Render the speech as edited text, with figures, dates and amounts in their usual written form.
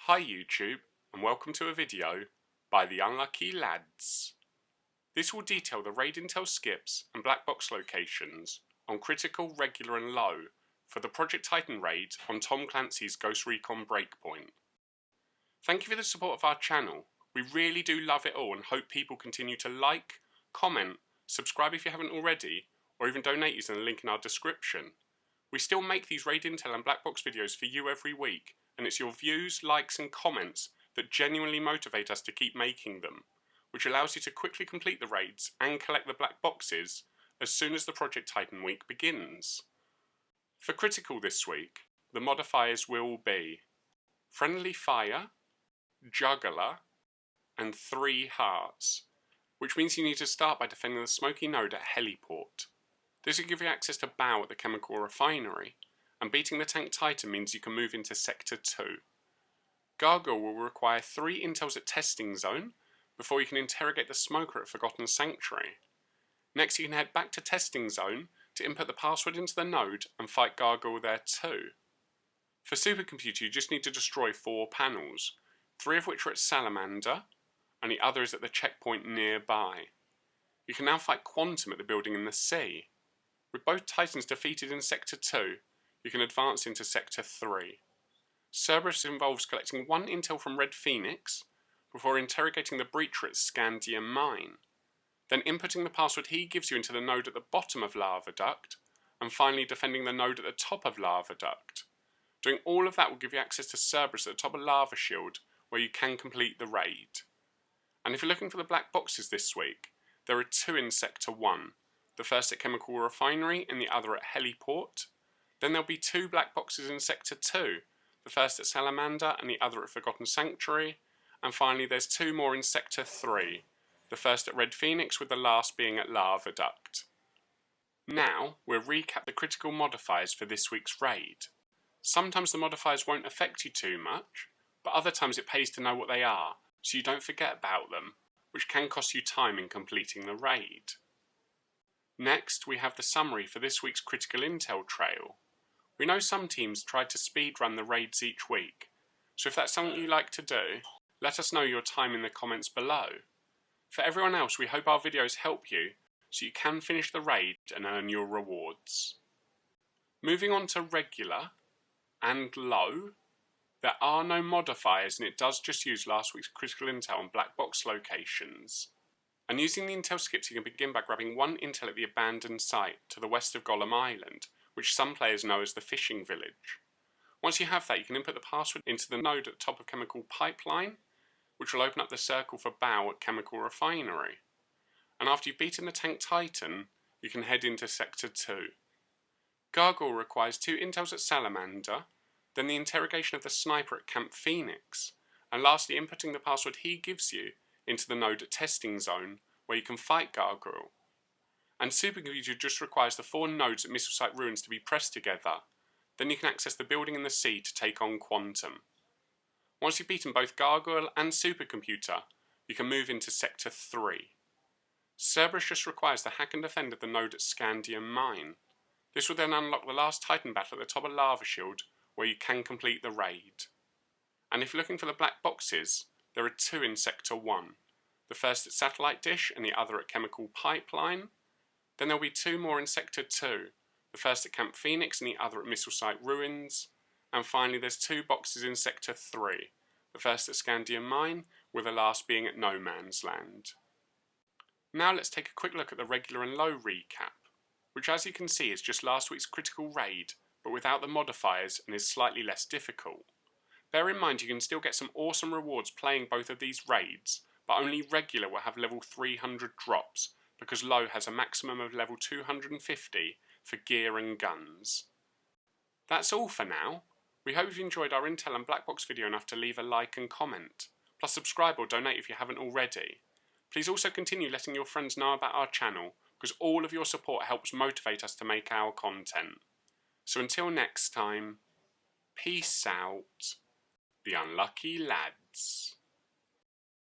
Hi YouTube, and welcome to a video by the Unlucky Lads. This will detail the raid intel skips and black box locations on critical, regular and low for the Project Titan raid on Tom Clancy's Ghost Recon Breakpoint. Thank you for the support of our channel. We really do love it all and hope people continue to like, comment, subscribe if you haven't already, or even donate using the link in our description. We still make these raid intel and black box videos for you every week, and it's your views, likes and comments that genuinely motivate us to keep making them, which allows you to quickly complete the raids and collect the black boxes as soon as the Project Titan week begins. For critical this week, the modifiers will be Friendly Fire, Juggler and 3 Hearts, which means you need to start by defending the smoky node at Heliport. This will give you access to Baal at the chemical refinery, and beating the tank Titan means you can move into Sector 2. Gargoyle will require 3 intels at Testing Zone before you can interrogate the smoker at Forgotten Sanctuary. Next you can head back to Testing Zone to input the password into the node and fight Gargoyle there too. For Supercomputer you just need to destroy 4 panels, 3 of which are at Salamander and the other is at the checkpoint nearby. You can now fight Quantum at the building in the sea. With both Titans defeated in Sector 2, you can advance into Sector 3. Cerberus involves collecting 1 intel from Red Phoenix before interrogating the breacher at Scandium Mine, then inputting the password he gives you into the node at the bottom of Lava Duct, and finally defending the node at the top of Lava Duct. Doing all of that will give you access to Cerberus at the top of Lava Shield, where you can complete the raid. And if you're looking for the black boxes this week, there are 2 in Sector 1, the first at Chemical Refinery and the other at Heliport. Then there'll be 2 black boxes in Sector 2, the first at Salamander and the other at Forgotten Sanctuary, and finally there's 2 more in Sector 3, the first at Red Phoenix with the last being at Lava Duct. Now, we'll recap the critical modifiers for this week's raid. Sometimes the modifiers won't affect you too much, but other times it pays to know what they are, so you don't forget about them, which can cost you time in completing the raid. Next, we have the summary for this week's critical intel trail. We know some teams try to speedrun the raids each week, so if that's something you like to do, let us know your time in the comments below. For everyone else, we hope our videos help you, so you can finish the raid and earn your rewards. Moving on to regular and low, there are no modifiers and it does just use last week's critical intel and black box locations. And using the intel skips you can begin by grabbing 1 intel at the abandoned site to the west of Golem Island, which some players know as the fishing village. Once you have that you can input the password into the node at the top of Chemical Pipeline, which will open up the circle for Baal at Chemical Refinery. And after you've beaten the tank Titan, you can head into Sector 2. Gargoyle requires 2 intels at Salamander, then the interrogation of the sniper at Camp Phoenix, and lastly inputting the password he gives you into the node at Testing Zone, where you can fight Gargoyle. And Supercomputer just requires the 4 nodes at Missile Site Ruins to be pressed together, then you can access the building in the sea to take on Quantum. Once you've beaten both Gargoyle and Supercomputer, you can move into Sector 3. Cerberus just requires the hack and defend of the node at Scandium Mine. This will then unlock the last Titan battle at the top of Lava Shield, where you can complete the raid. And if you're looking for the black boxes, there are 2 in Sector 1, the first at Satellite Dish and the other at Chemical Pipeline. Then there'll be 2 more in Sector 2, the first at Camp Phoenix and the other at Missile Site Ruins. And finally there's 2 boxes in Sector 3, the first at Scandium Mine, with the last being at No Man's Land. Now let's take a quick look at the regular and low recap, which as you can see is just last week's critical raid, but without the modifiers and is slightly less difficult. Bear in mind you can still get some awesome rewards playing both of these raids, but only regular will have level 300 drops, because low has a maximum of level 250 for gear and guns. That's all for now. We hope you've enjoyed our intel and black box video enough to leave a like and comment, plus subscribe or donate if you haven't already. Please also continue letting your friends know about our channel, because all of your support helps motivate us to make our content. So until next time, peace out, the Unlucky Lads.